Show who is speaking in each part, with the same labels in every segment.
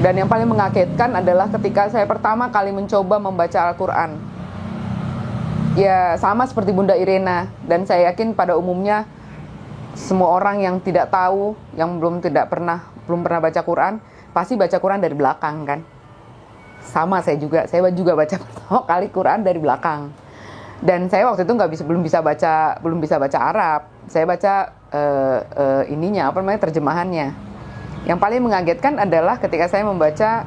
Speaker 1: Dan yang paling mengagetkan adalah ketika saya pertama kali mencoba membaca Al-Quran. Ya sama seperti Bunda Irena, dan saya yakin pada umumnya semua orang yang tidak tahu, yang belum pernah baca Quran, pasti baca Quran dari belakang kan. Sama saya juga baca pertama kali Quran dari belakang. Dan saya waktu itu belum bisa baca Arab. Saya baca terjemahannya. Yang paling mengagetkan adalah ketika saya membaca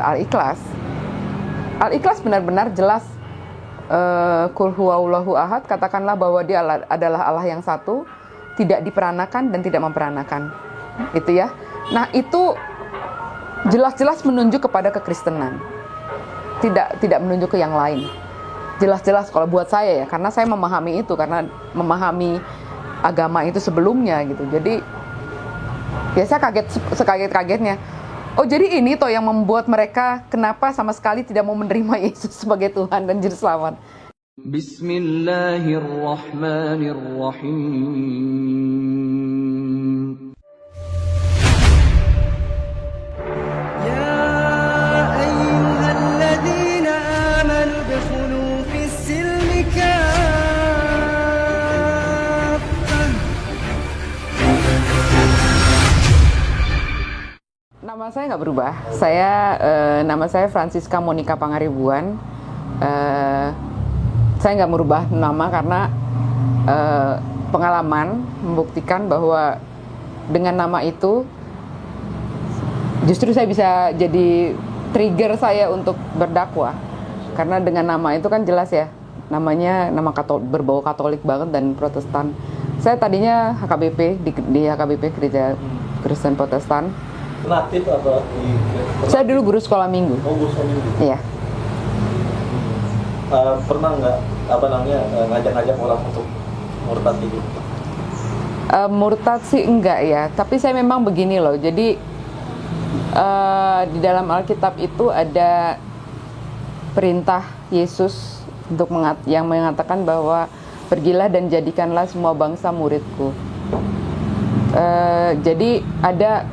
Speaker 1: Al-Ikhlas. Al-Ikhlas benar-benar jelas. Qul huwallahu ahad, katakanlah bahwa dia adalah Allah yang satu, tidak diperanakan dan tidak memperanakan. Itu ya. Nah, itu jelas-jelas menunjuk kepada kekristenan. Tidak menunjuk ke yang lain. Jelas-jelas kalau buat saya ya, karena saya memahami itu, karena memahami agama itu sebelumnya gitu. Jadi ya saya sekaget-kagetnya. Oh, jadi ini toh yang membuat mereka kenapa sama sekali tidak mau menerima Yesus sebagai Tuhan dan Juru Selamat.
Speaker 2: Bismillahirrahmanirrahim. Ya ayyuhalladzina amanu dukhulu fis-silmi
Speaker 1: Nama saya nggak berubah. Nama saya Francisca Monica Pangaribuan. Saya nggak merubah nama karena pengalaman membuktikan bahwa dengan nama itu justru saya bisa jadi trigger saya untuk berdakwah. Karena dengan nama itu kan jelas ya, namanya berbau Katolik banget dan Protestan. Saya tadinya HKBP di HKBP Gereja Kristen Protestan.
Speaker 3: Aktif atau
Speaker 1: Saya dulu guru sekolah minggu.
Speaker 3: Oh, guru sekolah minggu.
Speaker 1: Iya.
Speaker 3: Pernah nggak ngajak-ngajak orang untuk murtad gitu?
Speaker 1: Murtad sih enggak ya, tapi saya memang begini loh. Jadi di dalam Alkitab itu ada perintah Yesus yang mengatakan bahwa pergilah dan jadikanlah semua bangsa muridku. Jadi ada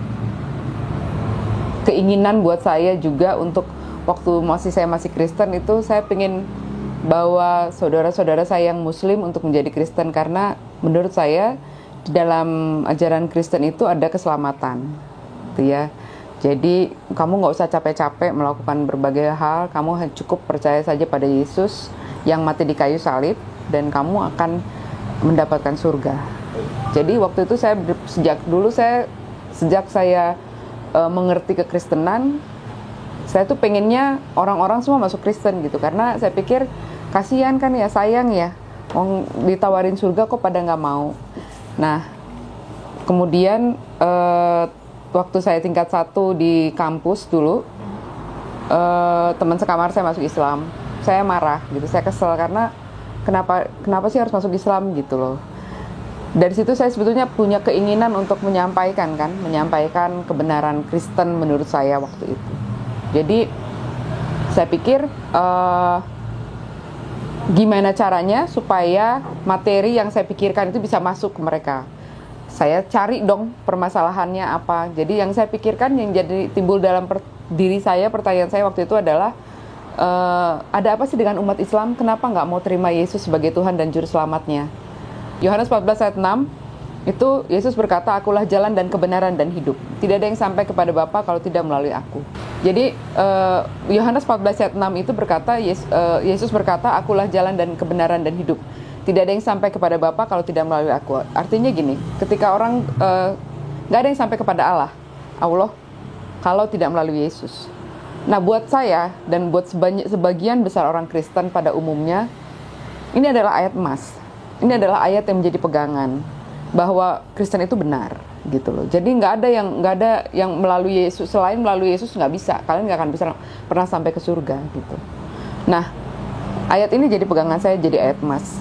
Speaker 1: keinginan buat saya juga untuk waktu saya masih Kristen itu saya pengen bawa saudara-saudara saya yang Muslim untuk menjadi Kristen, karena menurut saya di dalam ajaran Kristen itu ada keselamatan, gitu ya. Jadi kamu nggak usah capek-capek melakukan berbagai hal, kamu cukup percaya saja pada Yesus yang mati di kayu salib dan kamu akan mendapatkan surga. Jadi waktu itu sejak saya mengerti kekristenan, saya tuh pengennya orang-orang semua masuk Kristen gitu, karena saya pikir kasihan kan ya, sayang ya, ditawarin surga kok pada nggak mau. Nah, kemudian waktu saya tingkat 1 di kampus dulu, teman sekamar saya masuk Islam, saya marah gitu, saya kesel karena kenapa sih harus masuk Islam gitu loh. Dari situ saya sebetulnya punya keinginan untuk menyampaikan kebenaran Kristen menurut saya waktu itu. Jadi saya pikir gimana caranya supaya materi yang saya pikirkan itu bisa masuk ke mereka. Saya cari dong permasalahannya apa. Jadi yang saya pikirkan, yang jadi timbul dalam pertanyaan saya waktu itu adalah ada apa sih dengan umat Islam? Kenapa nggak mau terima Yesus sebagai Tuhan dan Juru Selamatnya? Yohanes 14 ayat 6 itu Yesus berkata, akulah jalan dan kebenaran dan hidup. Tidak ada yang sampai kepada Bapa kalau tidak melalui aku. Jadi Yohanes 14 ayat 6 itu berkata, Yesus berkata, akulah jalan dan kebenaran dan hidup. Tidak ada yang sampai kepada Bapa kalau tidak melalui aku. Artinya gini, ketika orang nggak ada yang sampai kepada Allah kalau tidak melalui Yesus. Nah, buat saya dan buat sebagian besar orang Kristen pada umumnya, ini adalah ayat emas. Ini adalah ayat yang menjadi pegangan bahwa Kristen itu benar, gitu loh. Jadi nggak ada yang melalui Yesus, selain melalui Yesus nggak bisa. Kalian nggak akan bisa pernah sampai ke surga, gitu. Nah, ayat ini jadi pegangan saya, jadi ayat emas.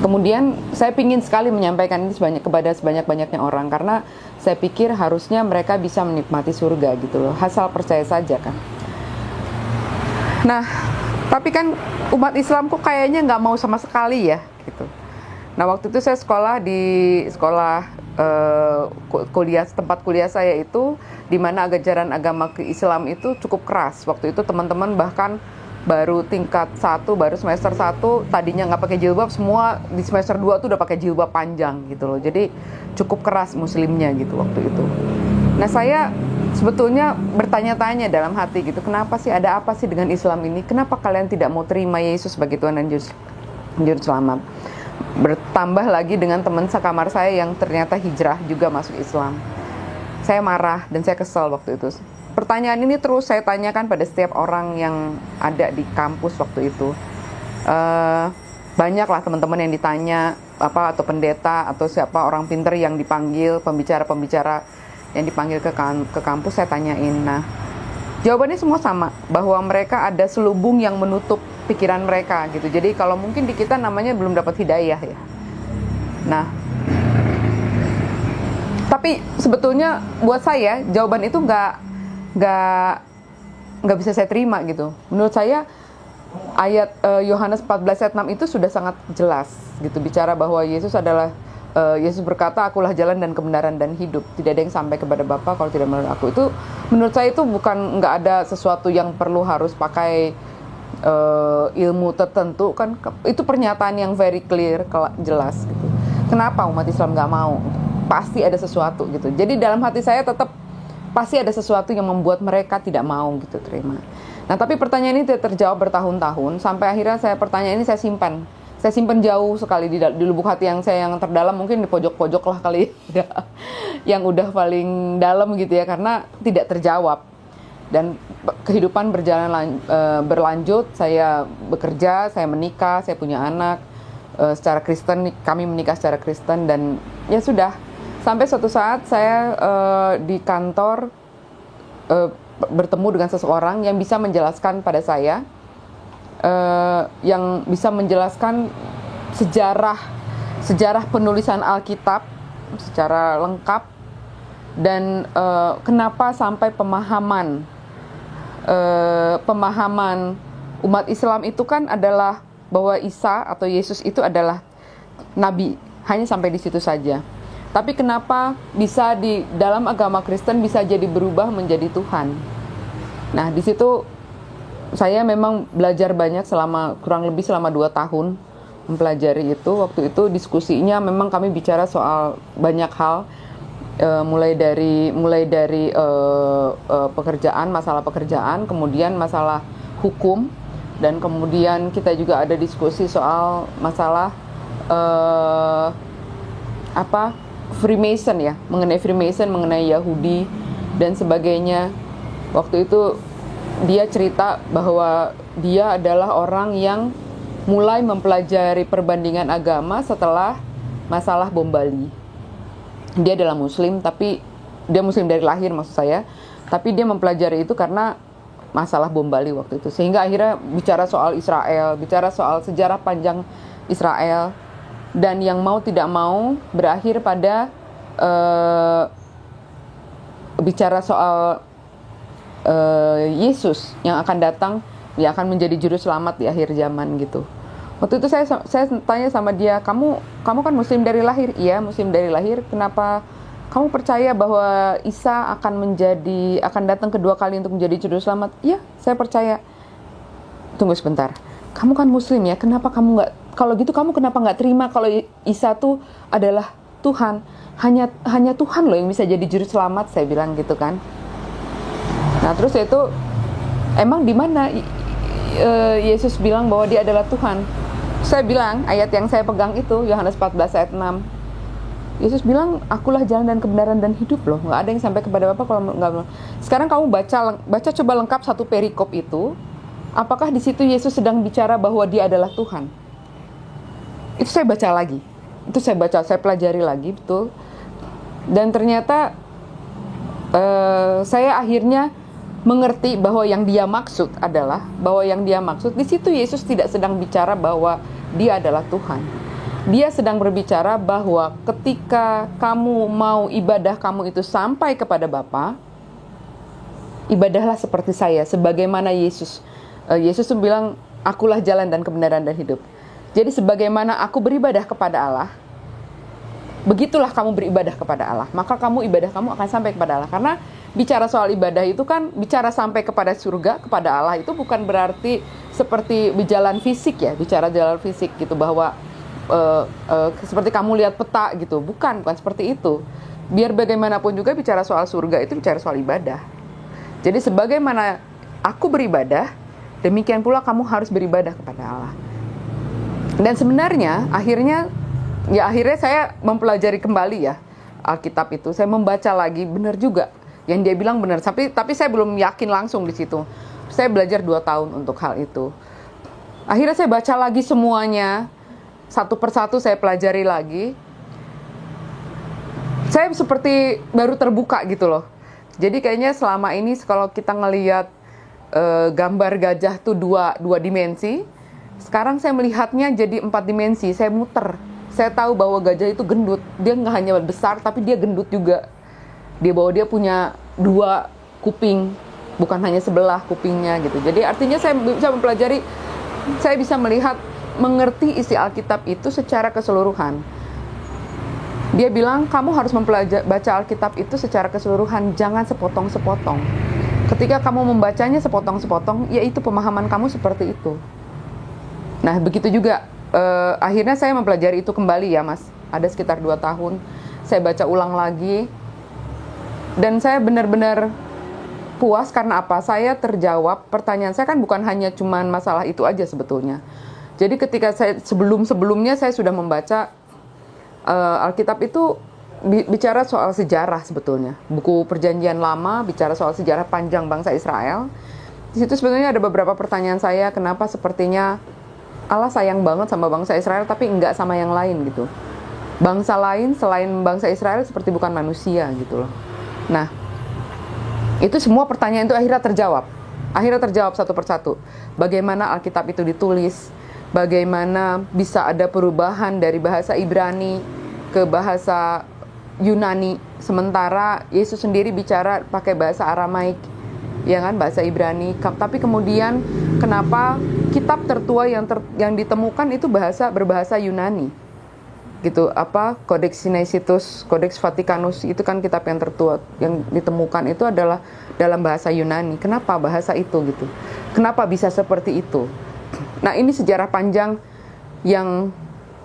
Speaker 1: Kemudian saya pingin sekali menyampaikan ini kepada sebanyak-banyaknya orang, karena saya pikir harusnya mereka bisa menikmati surga, gitu loh. Asal percaya saja kan. Nah, tapi kan umat Islam kok kayaknya nggak mau sama sekali ya, gitu. Nah, waktu itu saya sekolah di sekolah tempat kuliah saya itu, di mana ajaran agama Islam itu cukup keras. Waktu itu teman-teman bahkan baru tingkat 1, baru semester 1, tadinya nggak pakai jilbab, semua di semester 2 tuh udah pakai jilbab panjang gitu loh. Jadi cukup keras muslimnya gitu waktu itu. Nah, saya sebetulnya bertanya-tanya dalam hati gitu, kenapa sih, ada apa sih dengan Islam ini? Kenapa kalian tidak mau terima Yesus sebagai Tuhan dan Juru Selamat? Bertambah lagi dengan teman sekamar saya yang ternyata hijrah juga masuk Islam. Saya marah dan saya kesal waktu itu. Pertanyaan ini terus saya tanyakan pada setiap orang yang ada di kampus waktu itu. Banyaklah teman-teman yang ditanya, atau pendeta atau siapa orang pinter yang dipanggil, pembicara-pembicara yang dipanggil ke kampus, saya tanyain. Nah, jawabannya semua sama, bahwa mereka ada selubung yang menutup pikiran mereka gitu. Jadi kalau mungkin di kita namanya belum dapat hidayah ya. Nah, tapi sebetulnya buat saya jawaban itu nggak bisa saya terima gitu. Menurut saya ayat Yohanes 14 ayat 6 itu sudah sangat jelas gitu, bicara bahwa Yesus berkata, akulah jalan dan kebenaran dan hidup. Tidak ada yang sampai kepada Bapa kalau tidak melalui aku. Itu menurut saya itu nggak ada sesuatu yang perlu harus pakai ilmu tertentu kan. Itu pernyataan yang very clear, jelas gitu. Kenapa umat Islam nggak mau? Pasti ada sesuatu gitu. Jadi dalam hati saya tetap pasti ada sesuatu yang membuat mereka tidak mau gitu terima. Nah, tapi pertanyaan ini tidak terjawab bertahun-tahun, sampai akhirnya pertanyaan ini saya simpan jauh sekali di lubuk hati yang terdalam, mungkin di pojok-pojok lah kali ya, yang udah paling dalam gitu ya, karena tidak terjawab. Dan kehidupan berlanjut, saya bekerja, saya menikah, saya punya anak secara Kristen, kami menikah secara Kristen, dan ya sudah, sampai suatu saat saya di kantor bertemu dengan seseorang yang bisa menjelaskan pada saya, yang bisa menjelaskan sejarah penulisan Alkitab secara lengkap, dan kenapa sampai pemahaman umat Islam itu kan adalah bahwa Isa atau Yesus itu adalah nabi, hanya sampai di situ saja. Tapi kenapa bisa di dalam agama Kristen bisa jadi berubah menjadi Tuhan? Nah, di situ saya memang belajar banyak kurang lebih selama 2 tahun mempelajari itu. Waktu itu diskusinya memang kami bicara soal banyak hal, mulai dari pekerjaan, masalah pekerjaan, kemudian masalah hukum, dan kemudian kita juga ada diskusi soal masalah Freemason ya, mengenai Freemason, mengenai Yahudi dan sebagainya. Waktu itu dia cerita bahwa dia adalah orang yang mulai mempelajari perbandingan agama setelah masalah bom Bali. Dia adalah Muslim, tapi dia Muslim dari lahir maksud saya, tapi dia mempelajari itu karena masalah bom Bali waktu itu. Sehingga akhirnya bicara soal Israel, bicara soal sejarah panjang Israel, dan yang mau tidak mau berakhir pada bicara soal Yesus yang akan datang, yang akan menjadi juru selamat di akhir zaman gitu. Waktu itu saya tanya sama dia, kamu kan Muslim dari lahir? Iya, Muslim dari lahir. Kenapa kamu percaya bahwa Isa akan datang kedua kali untuk menjadi juru selamat? Iya, saya percaya. Tunggu sebentar, kamu kan Muslim ya, kenapa kamu nggak, kalau gitu kamu kenapa nggak terima kalau Isa tuh adalah Tuhan? Hanya Tuhan loh yang bisa jadi juru selamat, saya bilang gitu kan. Nah, terus itu emang di mana Yesus bilang bahwa dia adalah Tuhan? Saya bilang ayat yang saya pegang itu Yohanes 14 ayat 6. Yesus bilang, akulah jalan dan kebenaran dan hidup loh. Nggak ada yang sampai kepada Bapa kalau nggak. Sekarang kamu baca coba lengkap satu perikop itu. Apakah di situ Yesus sedang bicara bahwa dia adalah Tuhan? Itu saya baca lagi. Saya pelajari lagi betul. Dan ternyata saya akhirnya mengerti bahwa yang dia maksud di situ Yesus tidak sedang bicara bahwa dia adalah Tuhan. Dia sedang berbicara bahwa ketika kamu mau ibadah kamu itu sampai kepada Bapa, ibadahlah seperti saya, sebagaimana Yesus. Yesus itu bilang, akulah jalan dan kebenaran dan hidup. Jadi sebagaimana aku beribadah kepada Allah, begitulah kamu beribadah kepada Allah, maka ibadah kamu akan sampai kepada Allah. Karena bicara soal ibadah itu kan bicara sampai kepada surga, kepada Allah, itu bukan berarti seperti berjalan fisik ya, bicara jalan fisik gitu, bahwa seperti kamu lihat peta gitu, bukan seperti itu. Biar bagaimanapun juga bicara soal surga itu bicara soal ibadah. Jadi sebagaimana aku beribadah, demikian pula kamu harus beribadah kepada Allah. Dan sebenarnya akhirnya saya mempelajari kembali ya Alkitab itu. Saya membaca lagi, benar juga yang dia bilang benar. Tapi saya belum yakin langsung di situ. Saya belajar 2 tahun untuk hal itu. Akhirnya saya baca lagi semuanya, satu persatu saya pelajari lagi. Saya seperti baru terbuka gitu loh. Jadi kayaknya selama ini kalau kita ngelihat gambar gajah tuh dua dimensi, sekarang saya melihatnya jadi 4 dimensi. Saya muter. Saya tahu bahwa gajah itu gendut. Dia nggak hanya besar, tapi dia gendut juga. Bahwa dia punya 2 kuping, bukan hanya sebelah kupingnya gitu. Jadi artinya saya bisa mempelajari, saya bisa melihat, mengerti isi Alkitab itu secara keseluruhan. Dia bilang kamu harus baca Alkitab itu secara keseluruhan, jangan sepotong-sepotong. Ketika kamu membacanya sepotong-sepotong, yaitu pemahaman kamu seperti itu. Nah begitu juga akhirnya saya mempelajari itu kembali ya Mas. Ada sekitar 2 tahun. Saya baca ulang lagi. Dan saya benar-benar puas karena apa? Saya terjawab, pertanyaan saya kan bukan hanya cuman masalah itu aja sebetulnya. Jadi ketika saya sebelumnya saya sudah membaca Alkitab itu bicara soal sejarah sebetulnya. Buku Perjanjian Lama bicara soal sejarah panjang bangsa Israel. Di situ sebenarnya ada beberapa pertanyaan saya, kenapa sepertinya Allah sayang banget sama bangsa Israel tapi enggak sama yang lain gitu. Bangsa lain selain bangsa Israel seperti bukan manusia gitu loh. Nah, itu semua pertanyaan itu akhirnya terjawab satu persatu. Bagaimana Alkitab itu ditulis, bagaimana bisa ada perubahan dari bahasa Ibrani ke bahasa Yunani, sementara Yesus sendiri bicara pakai bahasa Aramaik, ya kan, bahasa Ibrani. Tapi kemudian kenapa kitab tertua yang ditemukan itu berbahasa Yunani? Gitu, Codex Sinaiticus, Codex Vaticanus, itu kan kitab yang tertua yang ditemukan itu adalah dalam bahasa Yunani. Kenapa bahasa itu gitu? Kenapa bisa seperti itu? Nah, ini sejarah panjang yang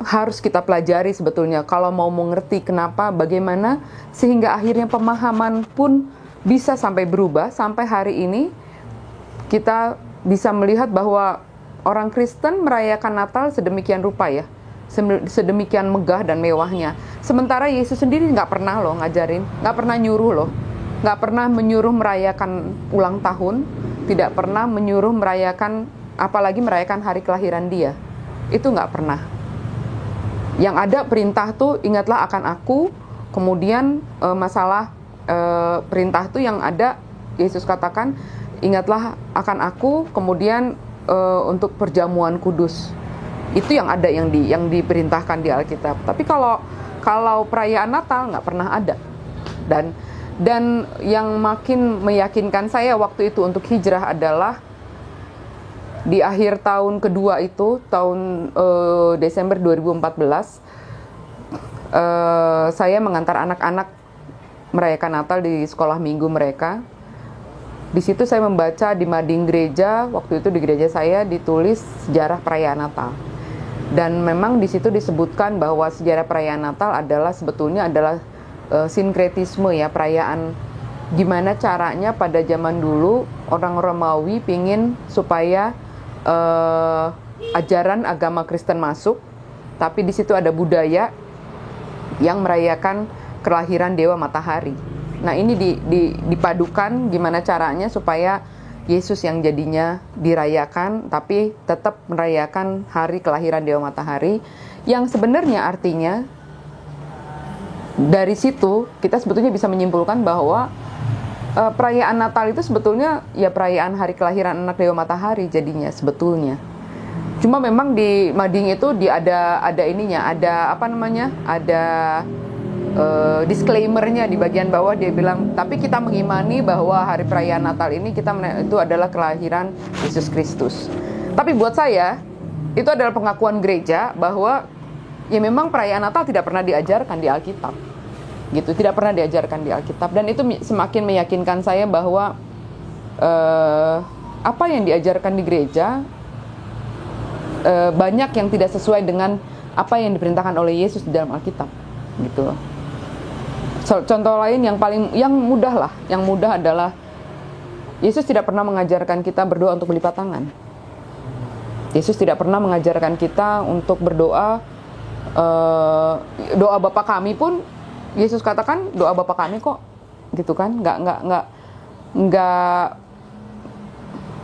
Speaker 1: harus kita pelajari sebetulnya kalau mau mengerti kenapa, bagaimana, sehingga akhirnya pemahaman pun bisa sampai berubah. Sampai hari ini kita bisa melihat bahwa orang Kristen merayakan Natal sedemikian rupa ya, sedemikian megah dan mewahnya. Sementara Yesus sendiri nggak pernah loh ngajarin, nggak pernah nyuruh loh, nggak pernah menyuruh merayakan ulang tahun, tidak pernah menyuruh merayakan, apalagi merayakan hari kelahiran dia. Itu nggak pernah. Yang ada perintah tuh ingatlah akan aku. Kemudian masalah perintah tuh yang ada Yesus katakan ingatlah akan aku. Kemudian untuk perjamuan kudus. Itu yang ada yang diperintahkan di Alkitab. Tapi kalau perayaan Natal nggak pernah ada. Dan yang makin meyakinkan saya waktu itu untuk hijrah adalah di akhir tahun kedua itu, tahun Desember 2014, saya mengantar anak-anak merayakan Natal di sekolah minggu mereka. Di situ saya membaca di mading gereja, waktu itu di gereja saya ditulis sejarah perayaan Natal. Dan memang di situ disebutkan bahwa sejarah perayaan Natal sebetulnya adalah sinkretisme ya, perayaan. Gimana caranya pada zaman dulu orang Romawi pingin supaya ajaran agama Kristen masuk, tapi di situ ada budaya yang merayakan kelahiran Dewa Matahari. Nah ini dipadukan gimana caranya supaya Yesus yang jadinya dirayakan, tapi tetap merayakan hari kelahiran Dewa Matahari, yang sebenarnya artinya dari situ kita sebetulnya bisa menyimpulkan bahwa perayaan Natal itu sebetulnya ya perayaan hari kelahiran anak Dewa Matahari jadinya sebetulnya. Cuma memang di mading itu ada ininya, ada disclaimer-nya di bagian bawah. Dia bilang, tapi kita mengimani bahwa hari perayaan Natal ini itu adalah kelahiran Yesus Kristus. Tapi buat saya itu adalah pengakuan gereja bahwa ya memang perayaan Natal tidak pernah diajarkan di Alkitab, gitu, tidak pernah diajarkan di Alkitab, dan itu semakin meyakinkan saya bahwa apa yang diajarkan di gereja banyak yang tidak sesuai dengan apa yang diperintahkan oleh Yesus di dalam Alkitab, gitu loh. Contoh lain yang mudah adalah Yesus tidak pernah mengajarkan kita berdoa untuk berlipat tangan. Yesus tidak pernah mengajarkan kita untuk berdoa, doa Bapa kami pun Yesus katakan doa Bapa kami kok, gitu kan? Nggak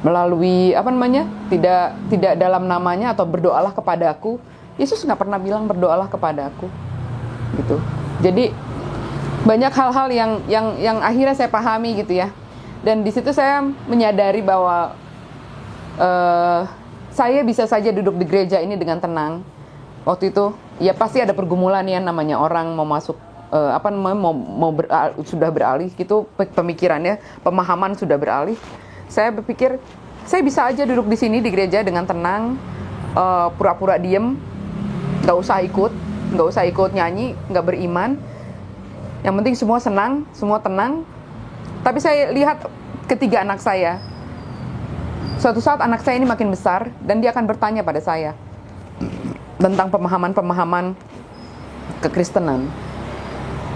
Speaker 1: melalui tidak dalam namanya atau berdoalah kepadaku. Yesus nggak pernah bilang berdoalah kepadaku, gitu. Jadi banyak hal-hal yang akhirnya saya pahami, gitu ya. Dan di situ saya menyadari bahwa saya bisa saja duduk di gereja ini dengan tenang. Waktu itu ya pasti ada pergumulan ya, namanya orang mau masuk sudah beralih gitu pemikirannya, pemahaman sudah beralih. Saya berpikir saya bisa aja duduk di sini di gereja dengan tenang, pura-pura diem, nggak usah ikut nyanyi, nggak beriman. Yang penting semua senang, semua tenang. Tapi saya lihat ketiga anak saya. Suatu saat anak saya ini makin besar dan dia akan bertanya pada saya tentang pemahaman-pemahaman kekristenan.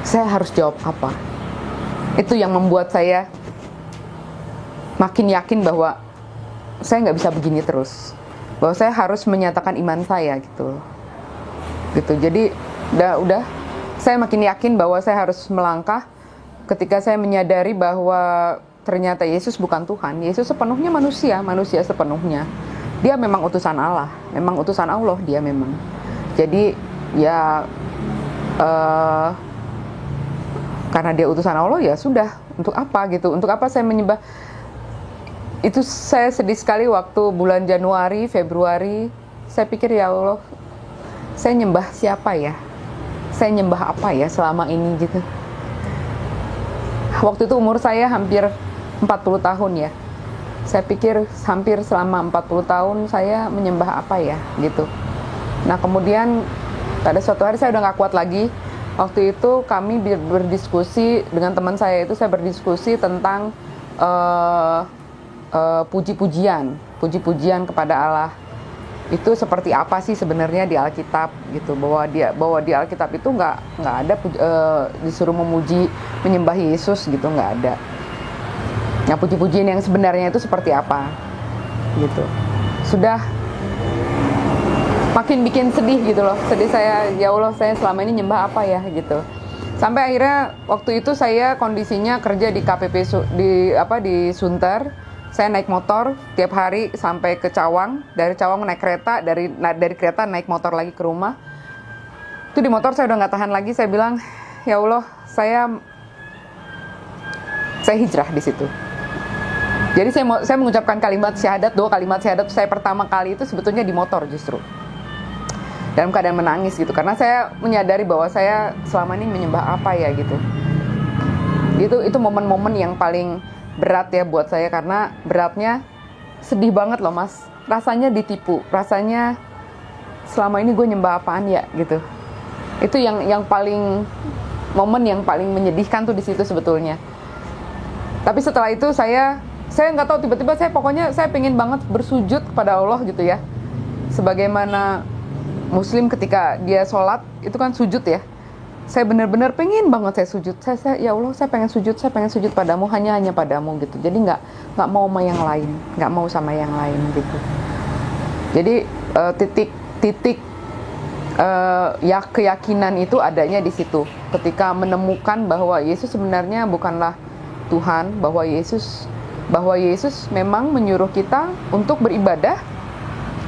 Speaker 1: Saya harus jawab apa? Itu yang membuat saya makin yakin bahwa saya nggak bisa begini terus. Bahwa saya harus menyatakan iman saya, gitu. Jadi udah saya makin yakin bahwa saya harus melangkah ketika saya menyadari bahwa ternyata Yesus bukan Tuhan. Yesus sepenuhnya manusia sepenuhnya. Dia memang utusan Allah, memang utusan Allah dia memang. Jadi ya karena dia utusan Allah ya sudah, untuk apa gitu? Untuk apa saya menyembah? Itu saya sedih sekali waktu bulan Januari, Februari. Saya pikir ya Allah, saya nyembah siapa ya? Saya nyembah apa ya selama ini gitu. Waktu itu umur saya hampir 40 tahun ya. Saya pikir hampir selama 40 tahun saya menyembah apa ya gitu. Nah kemudian pada suatu hari saya udah gak kuat lagi. Waktu itu kami berdiskusi dengan teman saya itu, saya berdiskusi tentang puji-pujian kepada Allah. Itu seperti apa sih sebenarnya di Alkitab gitu, bahwa di Alkitab itu nggak ada disuruh memuji menyembah Yesus gitu, nggak ada. Nah puji-pujian yang sebenarnya itu seperti apa gitu. Sudah makin bikin sedih gitu loh, sedih saya, ya Allah saya selama ini nyembah apa ya gitu. Sampai akhirnya waktu itu saya kondisinya kerja di KPP di Sunter. Saya naik motor tiap hari sampai ke Cawang, dari Cawang naik kereta, dari kereta naik motor lagi ke rumah. Itu di motor saya udah nggak tahan lagi, saya bilang, ya Allah, saya hijrah di situ. Jadi saya mengucapkan kalimat syahadat, 2 kalimat syahadat saya pertama kali itu sebetulnya di motor justru. Dalam keadaan menangis gitu, karena saya menyadari bahwa saya selama ini menyembah apa ya gitu. Itu momen-momen yang paling berat ya buat saya, karena beratnya sedih banget loh mas, rasanya ditipu, rasanya selama ini gue nyembah apaan ya gitu. Itu yang paling momen yang paling menyedihkan tuh di situ sebetulnya. Tapi setelah itu saya nggak tahu, tiba-tiba saya pengen banget bersujud kepada Allah gitu ya, sebagaimana Muslim ketika dia sholat itu kan sujud ya. Saya benar-benar pengen banget saya sujud. Saya ya Allah, saya pengen sujud padamu, hanya padamu gitu. Jadi nggak mau sama yang lain, nggak mau sama yang lain gitu. Jadi titik ya keyakinan itu adanya di situ. Ketika menemukan bahwa Yesus sebenarnya bukanlah Tuhan, bahwa Yesus memang menyuruh kita untuk beribadah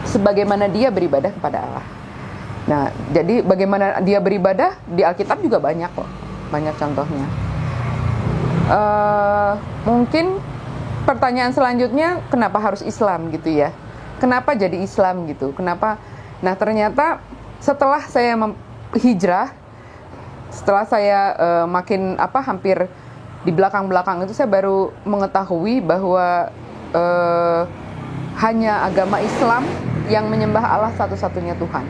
Speaker 1: sebagaimana Dia beribadah kepada Allah. Nah, jadi bagaimana dia beribadah di Alkitab juga banyak kok, banyak contohnya. Mungkin pertanyaan selanjutnya, kenapa harus Islam gitu ya? Kenapa jadi Islam gitu? Kenapa? Nah, ternyata setelah saya hijrah, setelah saya hampir di belakang-belakang itu saya baru mengetahui bahwa hanya agama Islam yang menyembah Allah satu-satunya Tuhan.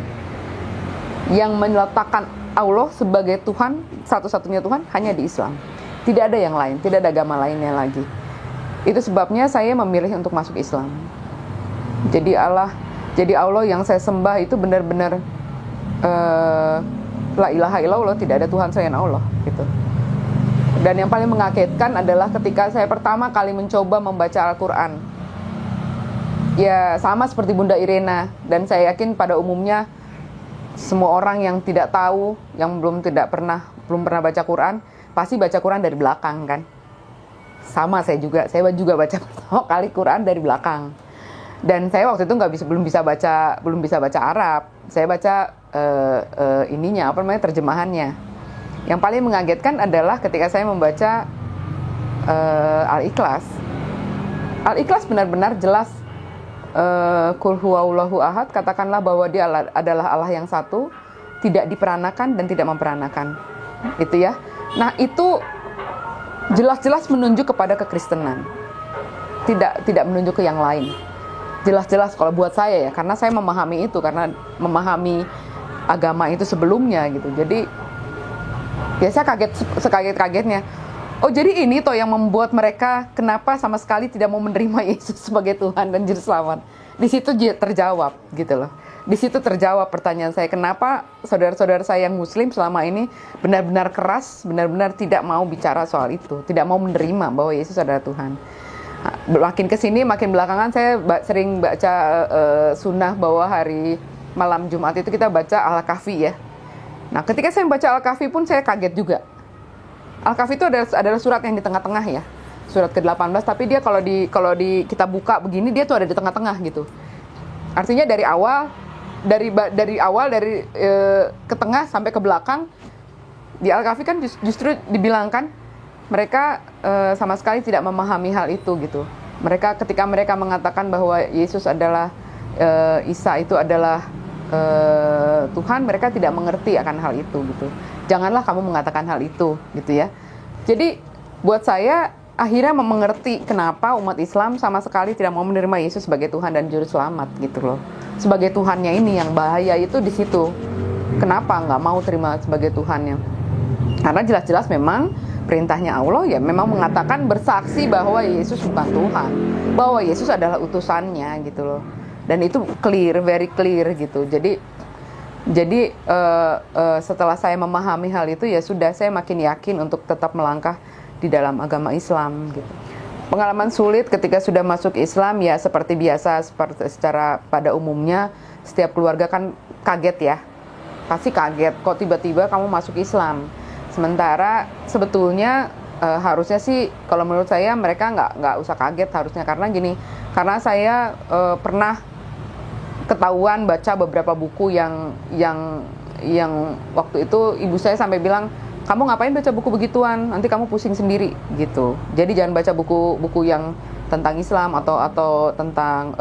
Speaker 1: yang meletakkan Allah sebagai Tuhan, satu-satunya Tuhan hanya di Islam. Tidak ada yang lain, tidak ada agama lainnya lagi. Itu sebabnya saya memilih untuk masuk Islam. Jadi Allah yang saya sembah itu benar-benar la ilaha illallah, tidak ada Tuhan selain Allah gitu. Dan yang paling mengagetkan adalah ketika saya pertama kali mencoba membaca Al-Quran. Ya sama seperti Bunda Irena, dan saya yakin pada umumnya semua orang yang tidak tahu, yang belum pernah baca Quran, pasti baca Quran dari belakang kan. Sama saya juga baca pertama kali Quran dari belakang. Dan saya waktu itu belum bisa baca Arab. Saya baca terjemahannya. Yang paling mengagetkan adalah ketika saya membaca Al-Ikhlas. Al-Ikhlas benar-benar jelas. Qul huwallahu ahad, katakanlah bahwa dia adalah Allah yang satu, tidak diperanakan dan tidak memperanakan. Itu ya. Nah, itu jelas-jelas menunjuk kepada kekristenan. Tidak menunjuk ke yang lain. Jelas-jelas kalau buat saya ya, karena saya memahami itu, karena memahami agama itu sebelumnya gitu. Jadi ya saya sekaget-kagetnya. Oh, jadi ini toh yang membuat mereka kenapa sama sekali tidak mau menerima Yesus sebagai Tuhan dan Juru Selamat. Di situ terjawab gitu loh. Di situ terjawab pertanyaan saya, kenapa saudara-saudara saya yang Muslim selama ini benar-benar keras, benar-benar tidak mau bicara soal itu, tidak mau menerima bahwa Yesus adalah Tuhan. Makin kesini, makin belakangan saya sering baca sunnah bahwa hari malam Jumat itu kita baca Al-Kahfi ya. Nah, ketika saya membaca Al-Kahfi pun saya kaget juga. Al-Kahfi itu adalah surat yang di tengah-tengah ya, surat ke-18. Tapi dia kalau kita buka begini, dia tuh ada di tengah-tengah gitu. Artinya dari awal ke tengah sampai ke belakang. Di Al-Kahfi kan justru dibilangkan mereka sama sekali tidak memahami hal itu gitu. Ketika mereka mengatakan bahwa Yesus adalah Isa itu adalah Tuhan, mereka tidak mengerti akan hal itu gitu. Janganlah kamu mengatakan hal itu gitu ya. Jadi buat saya akhirnya mengerti kenapa umat Islam sama sekali tidak mau menerima Yesus sebagai Tuhan dan Juru Selamat gitu loh. Sebagai Tuhannya ini yang bahaya itu di situ. Kenapa nggak mau terima sebagai Tuhannya? Karena jelas-jelas memang perintahnya Allah ya memang mengatakan bersaksi bahwa Yesus bukan Tuhan, bahwa Yesus adalah utusannya gitu loh. Dan itu clear, very clear gitu. Jadi setelah saya memahami hal itu ya sudah, saya makin yakin untuk tetap melangkah di dalam agama Islam gitu. Pengalaman sulit ketika sudah masuk Islam ya seperti biasa, secara pada umumnya setiap keluarga kan kaget ya. Pasti kaget kok tiba-tiba kamu masuk Islam. Sementara sebetulnya harusnya sih kalau menurut saya mereka nggak usah kaget harusnya, karena gini, karena saya pernah ketahuan baca beberapa buku yang waktu itu ibu saya sampai bilang, kamu ngapain baca buku begituan, nanti kamu pusing sendiri gitu. Jadi jangan baca buku-buku yang tentang Islam atau tentang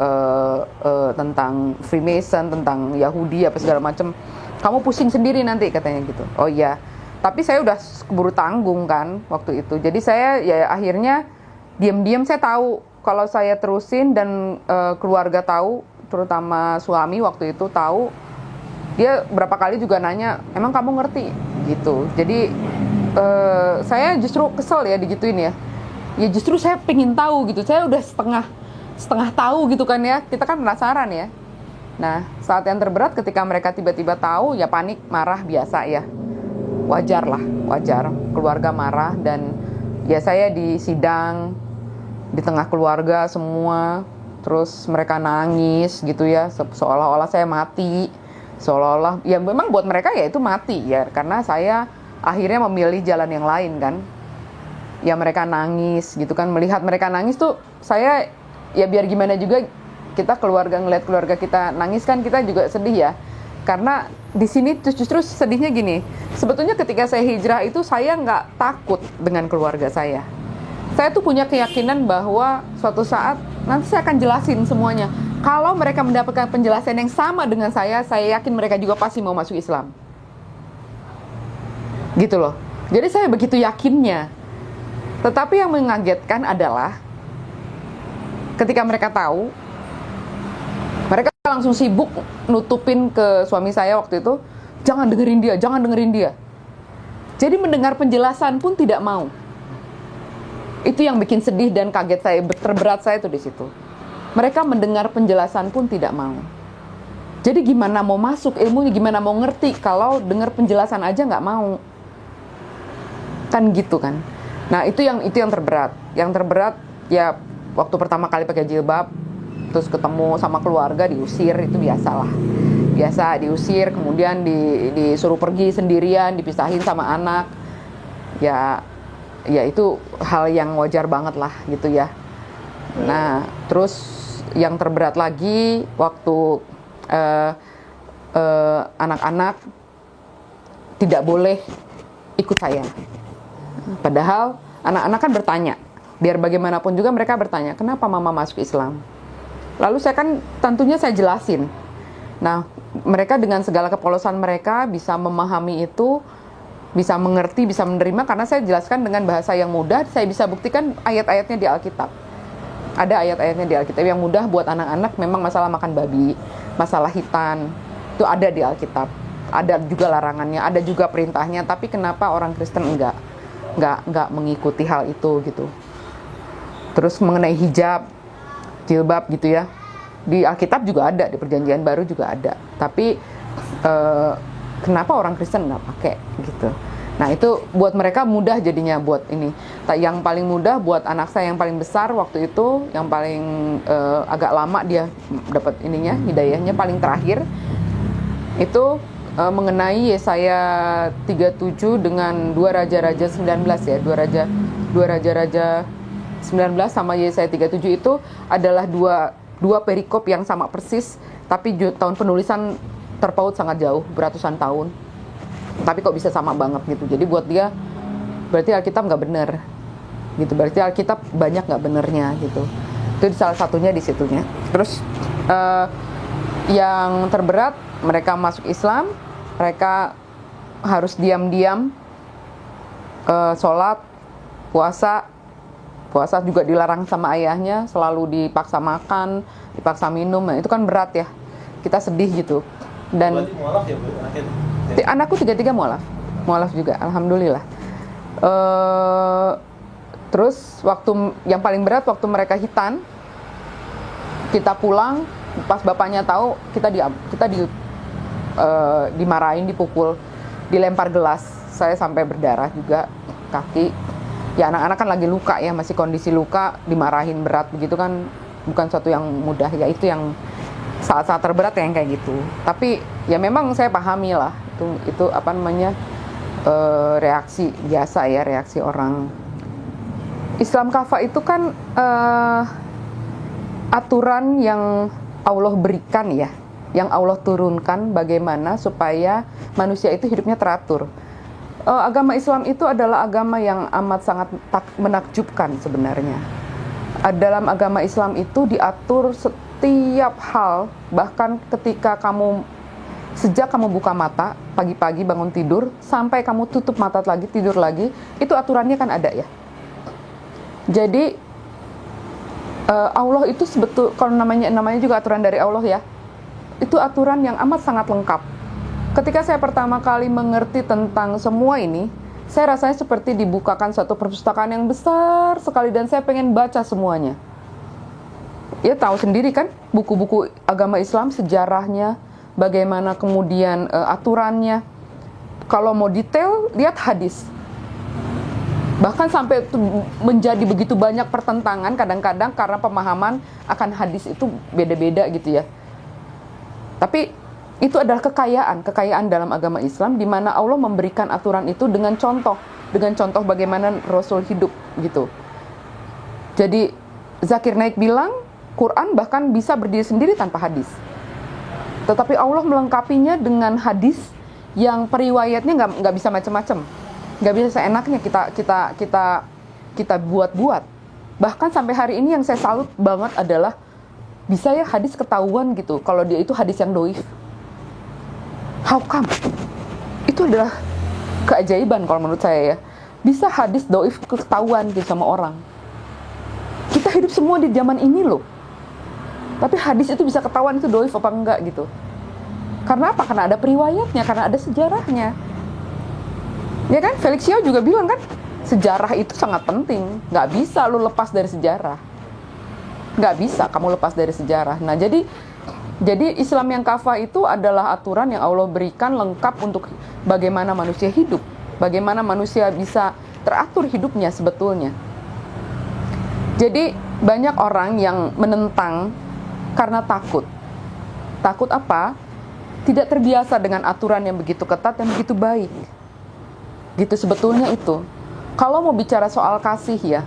Speaker 1: Freemason, tentang Yahudi apa segala macam. Kamu pusing sendiri nanti katanya gitu. Oh iya. Tapi saya udah keburu tanggung kan waktu itu. Jadi saya ya akhirnya diam-diam saya tahu kalau saya terusin dan keluarga tahu, terutama suami waktu itu tahu, dia berapa kali juga nanya, emang kamu ngerti gitu. Jadi saya justru kesel ya digituin ya. Ya justru saya pengen tahu gitu. Saya udah setengah tahu gitu kan ya. Kita kan penasaran ya. Nah, saat yang terberat ketika mereka tiba-tiba tahu, ya panik, marah biasa ya. Wajar. Keluarga marah dan ya saya di sidang di tengah keluarga semua. Terus mereka nangis gitu ya, seolah-olah saya mati. Seolah-olah, ya memang buat mereka ya itu mati ya. Karena saya akhirnya memilih jalan yang lain kan. Ya mereka nangis gitu kan. Melihat mereka nangis tuh saya, ya biar gimana juga kita ngelihat keluarga kita nangis kan kita juga sedih ya. Karena di sini justru sedihnya gini. Sebetulnya ketika saya hijrah itu saya nggak takut dengan keluarga saya. Saya tuh punya keyakinan bahwa suatu saat nanti saya akan jelasin semuanya. Kalau mereka mendapatkan penjelasan yang sama dengan saya yakin mereka juga pasti mau masuk Islam. Gitu loh. Jadi saya begitu yakinnya. Tetapi yang mengagetkan adalah ketika mereka tahu, mereka langsung sibuk nutupin ke suami saya waktu itu jangan dengerin dia, jangan dengerin dia. Jadi mendengar penjelasan pun tidak mau. Itu yang bikin sedih dan kaget saya, terberat saya tuh di situ. Mereka mendengar penjelasan pun tidak mau. Jadi gimana mau masuk ilmunya, gimana mau ngerti kalau dengar penjelasan aja nggak mau. Kan gitu kan. Nah, itu yang terberat. Yang terberat ya waktu pertama kali pakai jilbab, terus ketemu sama keluarga diusir, itu biasalah. Biasa diusir, kemudian disuruh pergi sendirian, dipisahin sama anak. Ya itu hal yang wajar banget lah gitu ya. Nah, terus yang terberat lagi waktu anak-anak tidak boleh ikut saya. Padahal anak-anak kan bertanya, biar bagaimanapun juga mereka bertanya, kenapa mama masuk Islam? Lalu saya kan tentunya saya jelasin. Nah, mereka dengan segala kepolosan mereka bisa memahami itu, bisa mengerti, bisa menerima, karena saya jelaskan dengan bahasa yang mudah. Saya bisa buktikan ayat-ayatnya di Alkitab. Ada ayat-ayatnya di Alkitab yang mudah buat anak-anak. Memang masalah makan babi, masalah hitan, itu ada di Alkitab. Ada juga larangannya, ada juga perintahnya. Tapi kenapa orang Kristen enggak mengikuti hal itu gitu. Terus mengenai hijab, jilbab gitu ya, di Alkitab juga ada, di Perjanjian Baru juga ada. Tapi kenapa orang Kristen nggak pakai gitu? Nah, itu buat mereka mudah jadinya buat ini. Yang paling mudah buat anak saya yang paling besar waktu itu, yang paling agak lama dia dapat ininya, hidayahnya paling terakhir itu mengenai Yesaya 37 dengan dua raja-raja 19 ya, dua raja-raja 19 sama Yesaya 37 itu adalah dua perikop yang sama persis, tapi tahun penulisan terpaut sangat jauh, beratusan tahun. Tapi kok bisa sama banget gitu. Jadi buat dia berarti Alkitab nggak bener gitu. Berarti Alkitab banyak nggak benernya gitu. Itu salah satunya di situnya. Terus yang terberat, mereka masuk Islam, mereka harus diam-diam sholat, puasa juga dilarang sama ayahnya, selalu dipaksa makan, dipaksa minum. Nah, itu kan berat ya. Kita sedih gitu. Dan
Speaker 3: berarti mualaf ya Bu anaknya?
Speaker 1: Anakku 3 mualaf juga, alhamdulillah. Terus waktu yang paling berat waktu mereka hitan, kita pulang, pas bapaknya tahu kita dimarahin, dipukul, dilempar gelas. Saya sampai berdarah juga kaki. Ya anak-anak kan lagi luka ya, masih kondisi luka, dimarahin berat begitu kan bukan suatu yang mudah ya. Itu yang saat-saat terberat yang kayak gitu. Tapi ya memang saya pahami lah itu apa namanya, reaksi biasa ya, reaksi orang Islam kafah itu kan aturan yang Allah berikan ya, yang Allah turunkan bagaimana supaya manusia itu hidupnya teratur. Agama Islam itu adalah agama yang amat sangat menakjubkan sebenarnya. Dalam agama Islam itu diatur setiap hal, bahkan ketika sejak kamu buka mata, pagi-pagi bangun tidur, sampai kamu tutup mata lagi, tidur lagi, itu aturannya kan ada ya. Jadi, Allah itu kalau namanya juga aturan dari Allah ya, itu aturan yang amat sangat lengkap. Ketika saya pertama kali mengerti tentang semua ini, saya rasanya seperti dibukakan satu perpustakaan yang besar sekali dan saya pengen baca semuanya. Ya tahu sendiri kan, buku-buku agama Islam, sejarahnya, bagaimana kemudian aturannya. Kalau mau detail, lihat hadis. Bahkan sampai menjadi begitu banyak pertentangan kadang-kadang karena pemahaman akan hadis itu beda-beda gitu ya. Tapi itu adalah kekayaan dalam agama Islam, di mana Allah memberikan aturan itu dengan contoh bagaimana Rasul hidup gitu. Jadi Zakir Naik bilang, Quran bahkan bisa berdiri sendiri tanpa hadis. Tetapi Allah melengkapinya dengan hadis yang periwayatnya nggak bisa macam-macam, nggak bisa seenaknya kita buat-buat. Bahkan sampai hari ini yang saya salut banget adalah bisa ya hadis ketahuan gitu kalau dia itu hadis yang doif. How come? Itu adalah keajaiban kalau menurut saya ya. Bisa hadis doif ketahuan gitu sama orang. Kita hidup semua di zaman ini loh. Tapi hadis itu bisa ketahuan itu doif apa enggak gitu. Karena apa? Karena ada periwayatnya, karena ada sejarahnya. Ya kan? Felix Xiao juga bilang kan, sejarah itu sangat penting. Nggak bisa lu lepas dari sejarah. Nggak bisa kamu lepas dari sejarah. Nah, jadi Islam yang kafah itu adalah aturan yang Allah berikan lengkap untuk bagaimana manusia hidup. Bagaimana manusia bisa teratur hidupnya sebetulnya. Jadi banyak orang yang menentang karena takut. Takut apa? Tidak terbiasa dengan aturan yang begitu ketat dan begitu baik. Gitu sebetulnya itu. Kalau mau bicara soal kasih ya,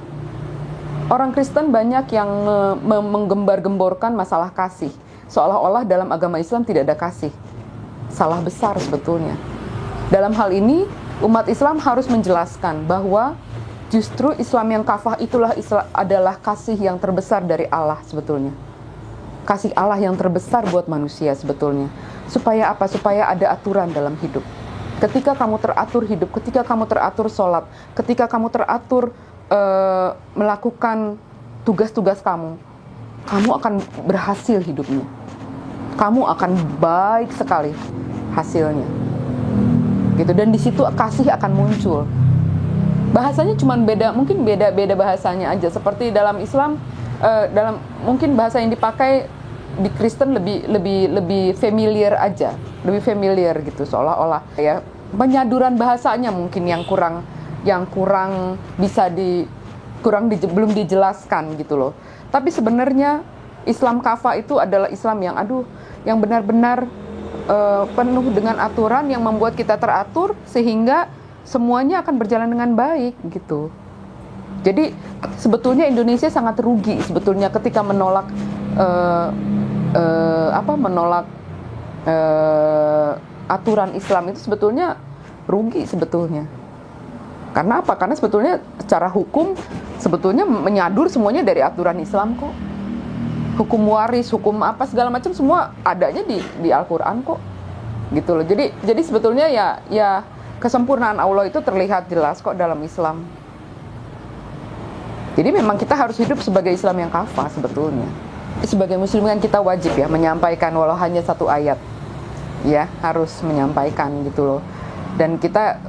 Speaker 1: orang Kristen banyak yang menggembar-gemborkan masalah kasih. Seolah-olah dalam agama Islam tidak ada kasih. Salah besar sebetulnya. Dalam hal ini, umat Islam harus menjelaskan bahwa justru Islam yang kafah adalah kasih yang terbesar dari Allah sebetulnya. Kasih Allah yang terbesar buat manusia sebetulnya. Supaya apa? Supaya ada aturan dalam hidup. Ketika kamu teratur hidup, ketika kamu teratur sholat, ketika kamu teratur melakukan tugas-tugas kamu akan berhasil hidupnya. Kamu akan baik sekali hasilnya. Gitu, dan di situ kasih akan muncul. Bahasanya cuma mungkin beda bahasanya aja. Seperti dalam Islam, mungkin bahasa yang dipakai di Kristen lebih familiar aja, lebih familiar gitu, seolah-olah ya penyaduran bahasanya mungkin yang kurang bisa belum dijelaskan gitu loh. Tapi sebenarnya Islam kafah itu adalah Islam yang benar-benar penuh dengan aturan yang membuat kita teratur sehingga semuanya akan berjalan dengan baik gitu. Jadi sebetulnya Indonesia sangat rugi sebetulnya ketika menolak aturan Islam itu sebetulnya rugi sebetulnya. Karena apa? Karena sebetulnya secara hukum sebetulnya menyadur semuanya dari aturan Islam kok. Hukum waris, hukum apa segala macam semua adanya di Al-Qur'an kok. Gitu loh. Jadi sebetulnya ya kesempurnaan Allah itu terlihat jelas kok dalam Islam. Jadi memang kita harus hidup sebagai Islam yang kafah sebetulnya. Sebagai muslim kan kita wajib ya menyampaikan walau hanya satu ayat. Ya, harus menyampaikan gitu loh. Dan kita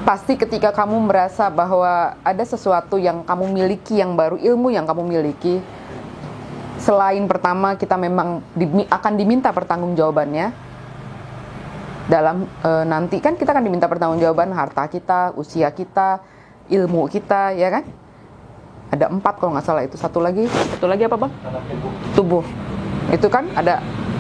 Speaker 1: pasti ketika kamu merasa bahwa ada sesuatu yang kamu miliki yang baru, ilmu yang kamu miliki, selain pertama kita memang akan diminta pertanggungjawabannya dalam nanti kan kita akan diminta pertanggungjawaban harta kita, usia kita, ilmu kita, ya kan? Ada 4 kalau nggak salah itu. Satu lagi apa bang? Tubuh. Itu kan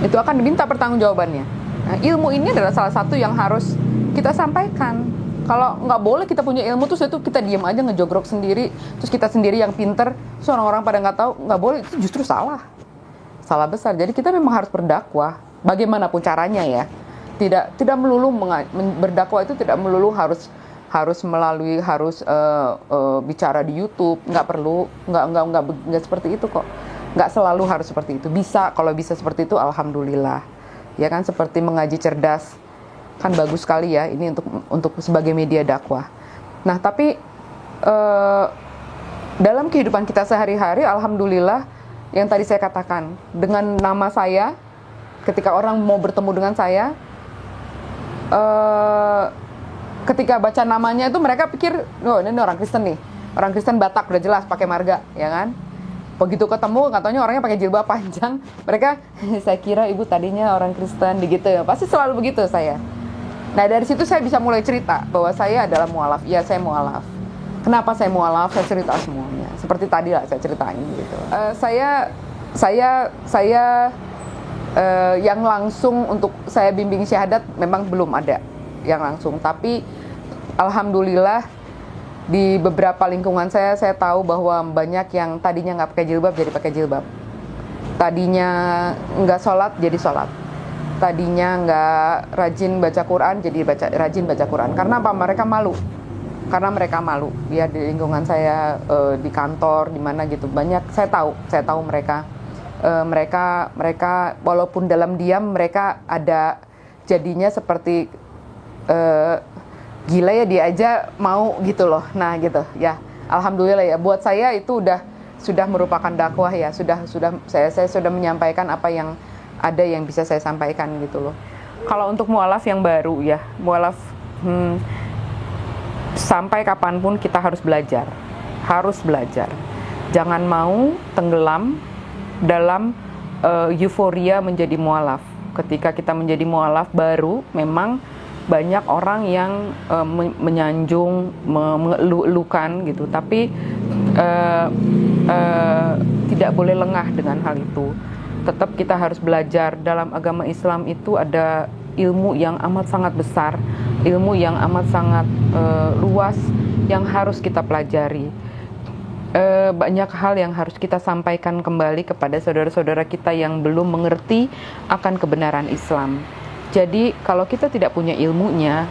Speaker 1: itu akan diminta pertanggungjawabannya. Nah, ilmu ini adalah salah satu yang harus kita sampaikan. Kalau nggak boleh kita punya ilmu terus itu kita diam aja ngejogrok sendiri, terus kita sendiri yang pinter, terus orang-orang pada nggak tahu, nggak boleh, itu justru salah besar. Jadi kita memang harus berdakwah, bagaimanapun caranya ya. Tidak melulu berdakwah itu tidak melulu harus bicara di YouTube, nggak perlu, nggak seperti itu kok, nggak selalu harus seperti itu. Bisa, kalau bisa seperti itu alhamdulillah, ya kan, seperti mengaji cerdas, kan bagus sekali ya ini untuk sebagai media dakwah. Nah tapi dalam kehidupan kita sehari-hari alhamdulillah yang tadi saya katakan, dengan nama saya, ketika orang mau bertemu dengan saya, ketika baca namanya itu mereka pikir, oh ini orang Kristen nih, orang Kristen Batak udah jelas pakai marga, ya kan? Begitu ketemu, nggak taunya orangnya pakai jilbab panjang, mereka, saya kira ibu tadinya orang Kristen, begitu ya, pasti selalu begitu saya. Nah dari situ saya bisa mulai cerita bahwa saya adalah mualaf, ya saya mualaf. Kenapa saya mualaf? Saya cerita semuanya, seperti tadi lah saya ceritain gitu. Saya yang langsung untuk saya bimbing syahadat memang belum ada yang langsung, tapi alhamdulillah di beberapa lingkungan saya tahu bahwa banyak yang tadinya nggak pakai jilbab jadi pakai jilbab, tadinya nggak sholat jadi sholat, tadinya nggak rajin baca Quran jadi rajin baca Quran. Karena apa? Mereka malu ya, di lingkungan saya, di kantor, di mana gitu, banyak saya tahu mereka walaupun dalam diam mereka ada jadinya seperti gila ya, dia aja mau gitu loh. Nah gitu ya, alhamdulillah ya, buat saya itu udah sudah merupakan dakwah ya, sudah saya sudah menyampaikan apa yang ada yang bisa saya sampaikan gitu loh. Kalau untuk mualaf yang baru ya, mualaf sampai kapanpun kita harus belajar. Jangan mau tenggelam dalam euforia menjadi mualaf. Ketika kita menjadi mualaf baru, memang banyak orang yang menyanjung, mengeluh-elukan gitu. Tapi tidak boleh lengah dengan hal itu. Tetap kita harus belajar. Dalam agama Islam itu ada ilmu yang amat sangat besar, ilmu yang amat sangat luas yang harus kita pelajari. Banyak hal yang harus kita sampaikan kembali kepada saudara-saudara kita yang belum mengerti akan kebenaran Islam. Jadi kalau kita tidak punya ilmunya,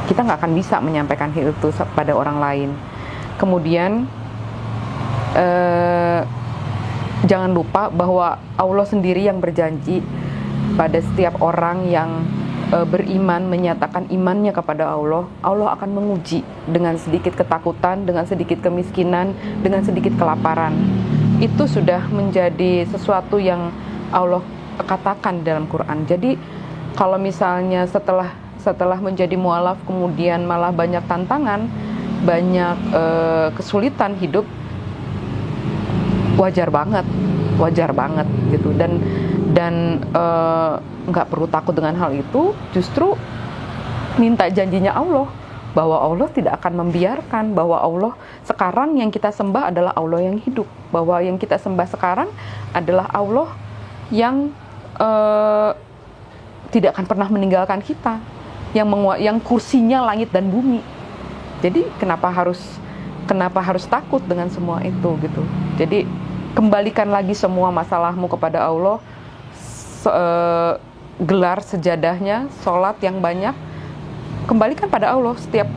Speaker 1: kita nggak akan bisa menyampaikan hal itu pada orang lain. Kemudian jangan lupa bahwa Allah sendiri yang berjanji pada setiap orang yang beriman, menyatakan imannya kepada Allah, Allah akan menguji dengan sedikit ketakutan, dengan sedikit kemiskinan, dengan sedikit kelaparan. Itu sudah menjadi sesuatu yang Allah katakan dalam Quran. Jadi kalau misalnya setelah menjadi mualaf kemudian malah banyak tantangan, banyak kesulitan hidup, wajar banget gitu. Dan nggak perlu takut dengan hal itu, justru minta janjinya Allah bahwa Allah tidak akan membiarkan, bahwa Allah sekarang yang kita sembah adalah Allah yang hidup, bahwa yang kita sembah sekarang adalah Allah yang tidak akan pernah meninggalkan kita, yang kursinya langit dan bumi. Jadi kenapa harus takut dengan semua itu gitu. Jadi kembalikan lagi semua masalahmu kepada Allah, gelar sejadahnya, sholat yang banyak, kembalikan pada Allah. Setiap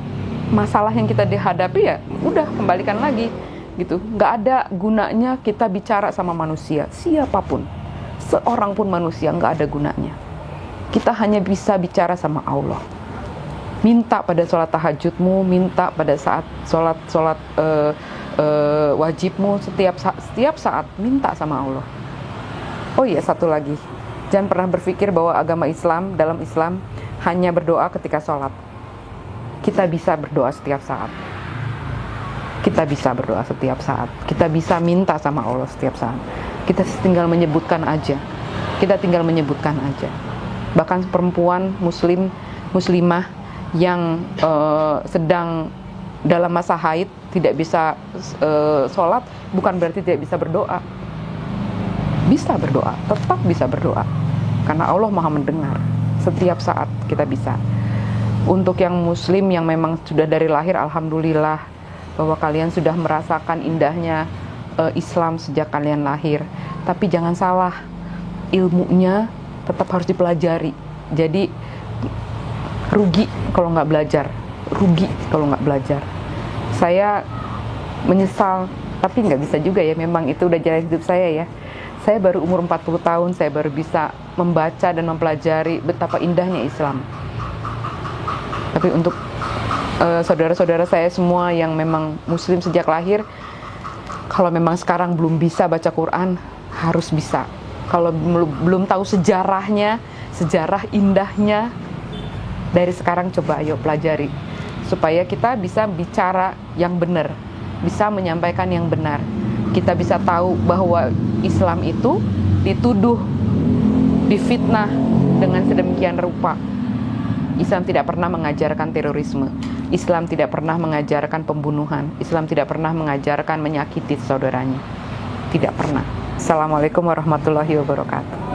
Speaker 1: masalah yang kita dihadapi ya udah kembalikan lagi gitu. Nggak ada gunanya kita bicara sama manusia, siapapun, seorang pun manusia, nggak ada gunanya. Kita hanya bisa bicara sama Allah. Minta pada sholat tahajudmu, minta pada saat sholat wajibmu, setiap saat minta sama Allah. Oh iya, satu lagi, jangan pernah berpikir bahwa agama Islam, dalam Islam hanya berdoa ketika sholat. Kita bisa berdoa setiap saat. Kita bisa minta sama Allah setiap saat. Kita tinggal menyebutkan aja. Bahkan perempuan muslimah yang sedang dalam masa haid tidak bisa sholat, bukan berarti tidak bisa berdoa. Tetap bisa berdoa, karena Allah Maha mendengar. Setiap saat kita bisa. Untuk yang muslim yang memang sudah dari lahir, alhamdulillah bahwa kalian sudah merasakan indahnya Islam sejak kalian lahir. Tapi jangan salah, ilmunya tetap harus dipelajari. Jadi rugi kalau nggak belajar. Saya menyesal, tapi nggak bisa juga ya, memang itu udah jalan hidup saya ya. Saya baru umur 40 tahun, saya baru bisa membaca dan mempelajari betapa indahnya Islam. Tapi untuk saudara-saudara saya semua yang memang muslim sejak lahir, kalau memang sekarang belum bisa baca Quran, harus bisa. Kalau belum tahu sejarah indahnya, dari sekarang coba ayo pelajari. Supaya kita bisa bicara yang benar, bisa menyampaikan yang benar. Kita bisa tahu bahwa Islam itu dituduh, difitnah dengan sedemikian rupa. Islam tidak pernah mengajarkan terorisme. Islam tidak pernah mengajarkan pembunuhan. Islam tidak pernah mengajarkan menyakiti saudaranya. Tidak pernah. Assalamualaikum warahmatullahi wabarakatuh.